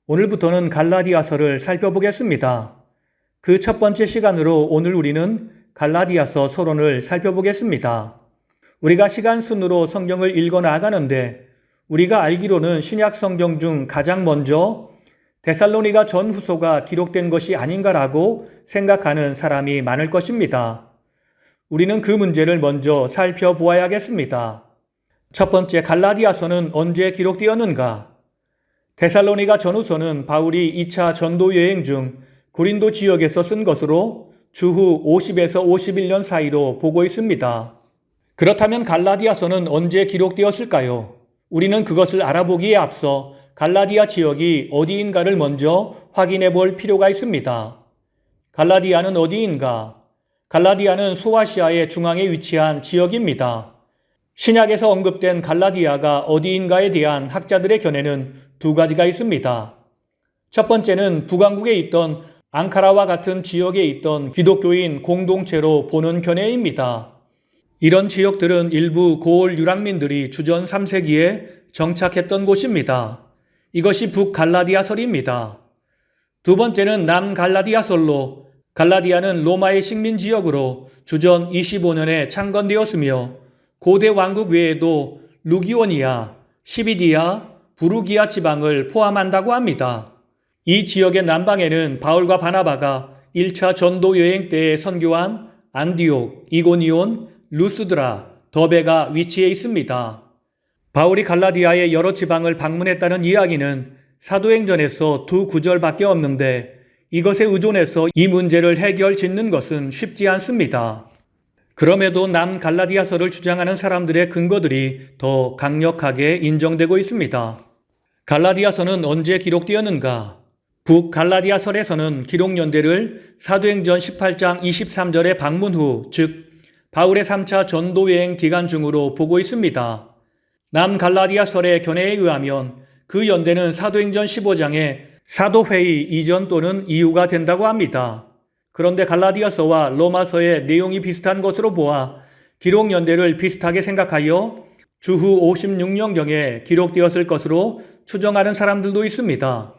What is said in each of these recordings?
오늘부터는 갈라디아서를 살펴보겠습니다. 그 첫 번째 시간으로 오늘 우리는 갈라디아서 서론을 살펴보겠습니다. 우리가 시간 순으로 성경을 읽어 나가는데 우리가 알기로는 신약 성경 중 가장 먼저 데살로니가 전후서가 기록된 것이 아닌가라고 생각하는 사람이 많을 것입니다. 우리는 그 문제를 먼저 살펴보아야겠습니다. 첫 번째, 갈라디아서는 언제 기록되었는가? 데살로니가 전후서는 바울이 2차 전도 여행 중 고린도 지역에서 쓴 것으로 주후 50에서 51년 사이로 보고 있습니다. 그렇다면 갈라디아서는 언제 기록되었을까요? 우리는 그것을 알아보기에 앞서 갈라디아 지역이 어디인가를 먼저 확인해 볼 필요가 있습니다. 갈라디아는 어디인가? 갈라디아는 소아시아의 중앙에 위치한 지역입니다. 신약에서 언급된 갈라디아가 어디인가에 대한 학자들의 견해는 두 가지가 있습니다. 첫 번째는 북왕국에 있던 앙카라와 같은 지역에 있던 기독교인 공동체로 보는 견해입니다. 이런 지역들은 일부 고을 유랑민들이 주전 3세기에 정착했던 곳입니다. 이것이 북갈라디아설입니다. 두 번째는 남갈라디아설로 갈라디아는 로마의 식민 지역으로 주전 25년에 창건되었으며 고대 왕국 외에도 루기오니아, 시비디아, 부르기아 지방을 포함한다고 합니다. 이 지역의 남방에는 바울과 바나바가 1차 전도 여행 때에 선교한 안디옥, 이고니온, 루스드라, 더베가 위치해 있습니다. 바울이 갈라디아의 여러 지방을 방문했다는 이야기는 사도행전에서 두 구절밖에 없는데 이것에 의존해서 이 문제를 해결짓는 것은 쉽지 않습니다. 그럼에도 남갈라디아서를 주장하는 사람들의 근거들이 더 강력하게 인정되고 있습니다. 갈라디아서는 언제 기록되었는가? 북갈라디아설에서는 기록 연대를 사도행전 18장 23절의 방문 후, 즉 바울의 3차 전도 여행 기간 중으로 보고 있습니다. 남갈라디아설의 견해에 의하면 그 연대는 사도행전 15장의 사도회의 이전 또는 이후가 된다고 합니다. 그런데 갈라디아서와 로마서의 내용이 비슷한 것으로 보아 기록 연대를 비슷하게 생각하여 주후 56년경에 기록되었을 것으로 추정하는 사람들도 있습니다.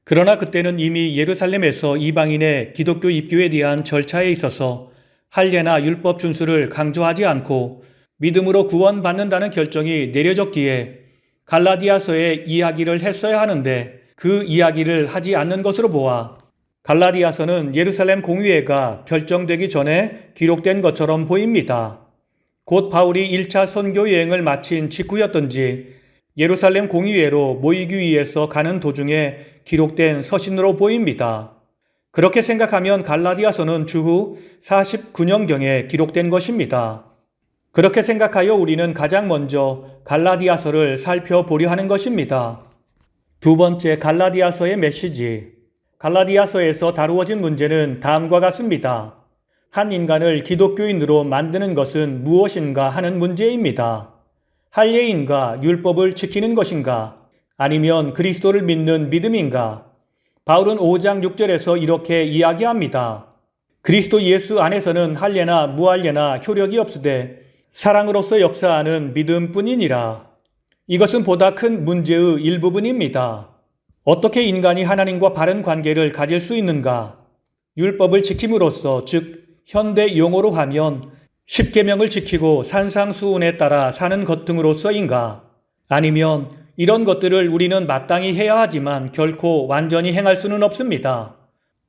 그러나 그때는 이미 예루살렘에서 이방인의 기독교 입교에 대한 절차에 있어서 할례나 율법 준수를 강조하지 않고 믿음으로 구원받는다는 결정이 내려졌기에 갈라디아서의 이야기를 했어야 하는데 그 이야기를 하지 않는 것으로 보아 갈라디아서는 예루살렘 공의회가 결정되기 전에 기록된 것처럼 보입니다. 곧 바울이 1차 선교 여행을 마친 직후였던지 예루살렘 공의회로 모이기 위해서 가는 도중에 기록된 서신으로 보입니다. 그렇게 생각하면 갈라디아서는 주후 49년경에 기록된 것입니다. 그렇게 생각하여 우리는 가장 먼저 갈라디아서를 살펴보려 하는 것입니다. 두 번째, 갈라디아서의 메시지. 갈라디아서에서 다루어진 문제는 다음과 같습니다. 한 인간을 기독교인으로 만드는 것은 무엇인가 하는 문제입니다. 할례인가 율법을 지키는 것인가 아니면 그리스도를 믿는 믿음인가? 바울은 5장 6절에서 이렇게 이야기합니다. 그리스도 예수 안에서는 할례나 무할례나 효력이 없으되 사랑으로서 역사하는 믿음뿐이니라. 이것은 보다 큰 문제의 일부분입니다. 어떻게 인간이 하나님과 바른 관계를 가질 수 있는가? 율법을 지킴으로써, 즉 현대 용어로 하면 십계명을 지키고 산상수훈에 따라 사는 것 등으로서인가? 아니면 이런 것들을 우리는 마땅히 해야 하지만 결코 완전히 행할 수는 없습니다.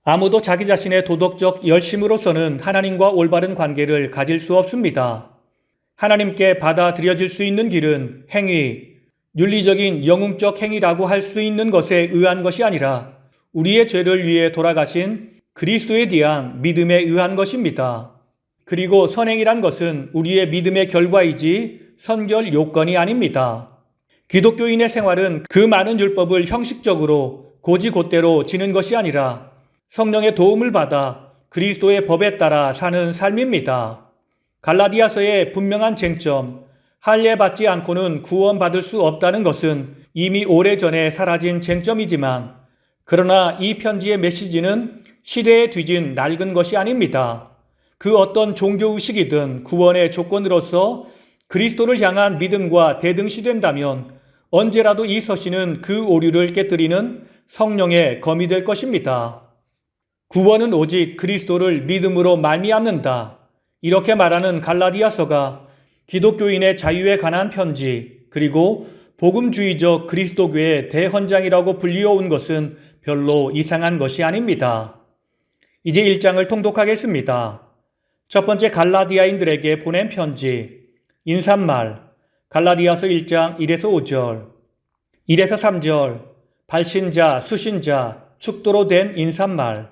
아무도 자기 자신의 도덕적 열심으로서는 하나님과 올바른 관계를 가질 수 없습니다. 하나님께 받아들여질 수 있는 길은 행위, 윤리적인 영웅적 행위라고 할 수 있는 것에 의한 것이 아니라 우리의 죄를 위해 돌아가신 그리스도에 대한 믿음에 의한 것입니다. 그리고 선행이란 것은 우리의 믿음의 결과이지 선결 요건이 아닙니다. 기독교인의 생활은 그 많은 율법을 형식적으로 고지곧대로 지는 것이 아니라 성령의 도움을 받아 그리스도의 법에 따라 사는 삶입니다. 갈라디아서의 분명한 쟁점, 할례 받지 않고는 구원받을 수 없다는 것은 이미 오래전에 사라진 쟁점이지만 그러나 이 편지의 메시지는 시대에 뒤진 낡은 것이 아닙니다. 그 어떤 종교의식이든 구원의 조건으로서 그리스도를 향한 믿음과 대등시된다면 언제라도 이 서신은 그 오류를 깨뜨리는 성령의 검이 될 것입니다. 구원은 오직 그리스도를 믿음으로 말미암는다. 이렇게 말하는 갈라디아서가 기독교인의 자유에 관한 편지, 그리고 복음주의적 그리스도교의 대헌장이라고 불리워온 것은 별로 이상한 것이 아닙니다. 이제 1장을 통독하겠습니다. 첫 번째, 갈라디아인들에게 보낸 편지. 인사말, 갈라디아서 1장 1에서 5절, 1에서 3절, 발신자, 수신자, 축도로 된 인사말.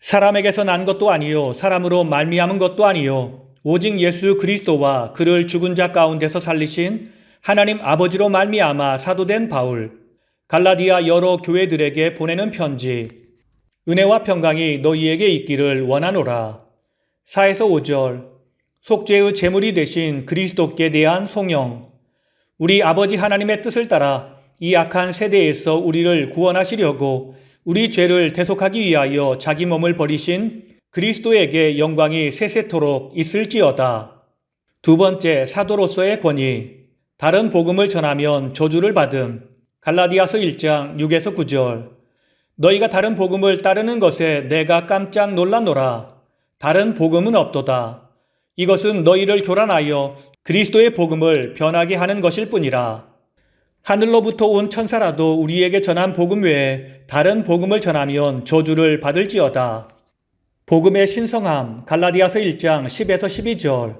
사람에게서 난 것도 아니요 사람으로 말미암은 것도 아니요 오직 예수 그리스도와 그를 죽은 자 가운데서 살리신 하나님 아버지로 말미암아 사도된 바울, 갈라디아 여러 교회들에게 보내는 편지. 은혜와 평강이 너희에게 있기를 원하노라. 4에서 5절, 속죄의 제물이 되신 그리스도께 대한 송영. 우리 아버지 하나님의 뜻을 따라 이 악한 세대에서 우리를 구원하시려고 우리 죄를 대속하기 위하여 자기 몸을 버리신 그리스도에게 영광이 세세토록 있을지어다. 두 번째, 사도로서의 권위. 다른 복음을 전하면 저주를 받음. 갈라디아서 1장 6에서 9절. 너희가 다른 복음을 따르는 것에 내가 깜짝 놀라노라. 다른 복음은 없도다. 이것은 너희를 교란하여 그리스도의 복음을 변하게 하는 것일 뿐이라. 하늘로부터 온 천사라도 우리에게 전한 복음 외에 다른 복음을 전하면 저주를 받을지어다. 복음의 신성함, 갈라디아서 1장 10에서 12절.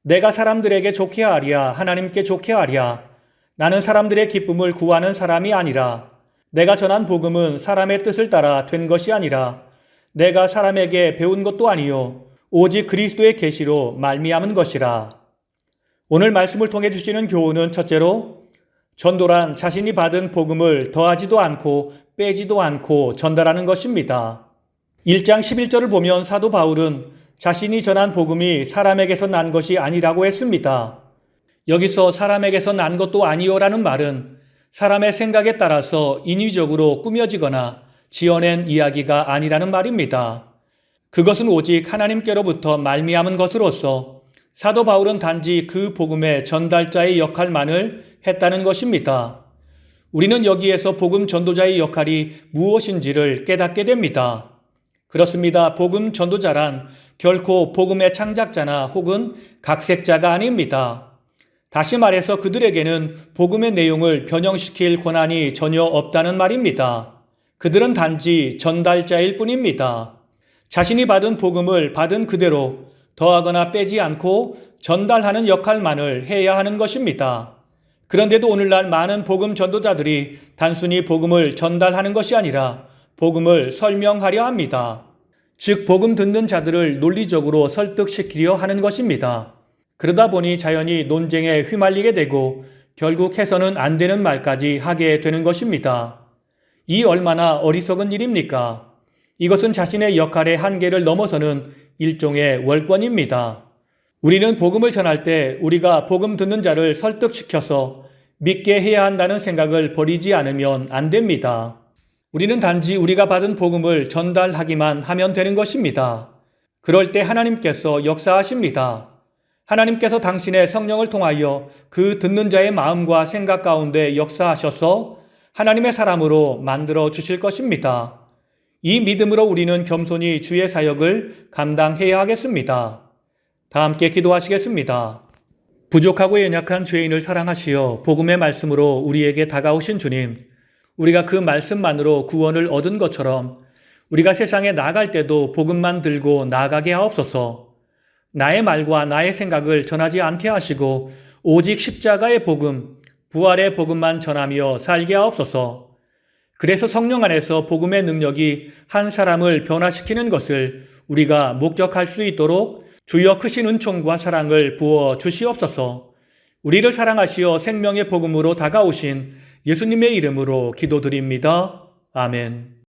내가 사람들에게 좋게 하랴 하나님께 좋게 하랴. 나는 사람들의 기쁨을 구하는 사람이 아니라 내가 전한 복음은 사람의 뜻을 따라 된 것이 아니라 내가 사람에게 배운 것도 아니요 오직 그리스도의 계시로 말미암은 것이라. 오늘 말씀을 통해 주시는 교훈은 첫째로, 전도란 자신이 받은 복음을 더하지도 않고 빼지도 않고 전달하는 것입니다. 1장 11절을 보면 사도 바울은 자신이 전한 복음이 사람에게서 난 것이 아니라고 했습니다. 여기서 사람에게서 난 것도 아니요라는 말은 사람의 생각에 따라서 인위적으로 꾸며지거나 지어낸 이야기가 아니라는 말입니다. 그것은 오직 하나님께로부터 말미암은 것으로서 사도 바울은 단지 그 복음의 전달자의 역할만을 했다는 것입니다. 우리는 여기에서 복음 전도자의 역할이 무엇인지를 깨닫게 됩니다. 그렇습니다. 복음 전도자란 결코 복음의 창작자나 혹은 각색자가 아닙니다. 다시 말해서 그들에게는 복음의 내용을 변형시킬 권한이 전혀 없다는 말입니다. 그들은 단지 전달자일 뿐입니다. 자신이 받은 복음을 받은 그대로 더하거나 빼지 않고 전달하는 역할만을 해야 하는 것입니다. 그런데도 오늘날 많은 복음 전도자들이 단순히 복음을 전달하는 것이 아니라 복음을 설명하려 합니다. 즉 복음 듣는 자들을 논리적으로 설득시키려 하는 것입니다. 그러다 보니 자연히 논쟁에 휘말리게 되고 결국 해서는 안 되는 말까지 하게 되는 것입니다. 이 얼마나 어리석은 일입니까? 이것은 자신의 역할의 한계를 넘어서는 일종의 월권입니다. 우리는 복음을 전할 때 우리가 복음 듣는 자를 설득시켜서 믿게 해야 한다는 생각을 버리지 않으면 안 됩니다. 우리는 단지 우리가 받은 복음을 전달하기만 하면 되는 것입니다. 그럴 때 하나님께서 역사하십니다. 하나님께서 당신의 성령을 통하여 그 듣는 자의 마음과 생각 가운데 역사하셔서 하나님의 사람으로 만들어 주실 것입니다. 이 믿음으로 우리는 겸손히 주의 사역을 감당해야 하겠습니다. 다 함께 기도하시겠습니다. 부족하고 연약한 죄인을 사랑하시어 복음의 말씀으로 우리에게 다가오신 주님, 우리가 그 말씀만으로 구원을 얻은 것처럼 우리가 세상에 나아갈 때도 복음만 들고 나아가게 하옵소서. 나의 말과 나의 생각을 전하지 않게 하시고 오직 십자가의 복음, 부활의 복음만 전하며 살게 하옵소서. 그래서 성령 안에서 복음의 능력이 한 사람을 변화시키는 것을 우리가 목격할 수 있도록 주여 크신 은총과 사랑을 부어 주시옵소서. 우리를 사랑하시어 생명의 복음으로 다가오신 예수님의 이름으로 기도드립니다. 아멘.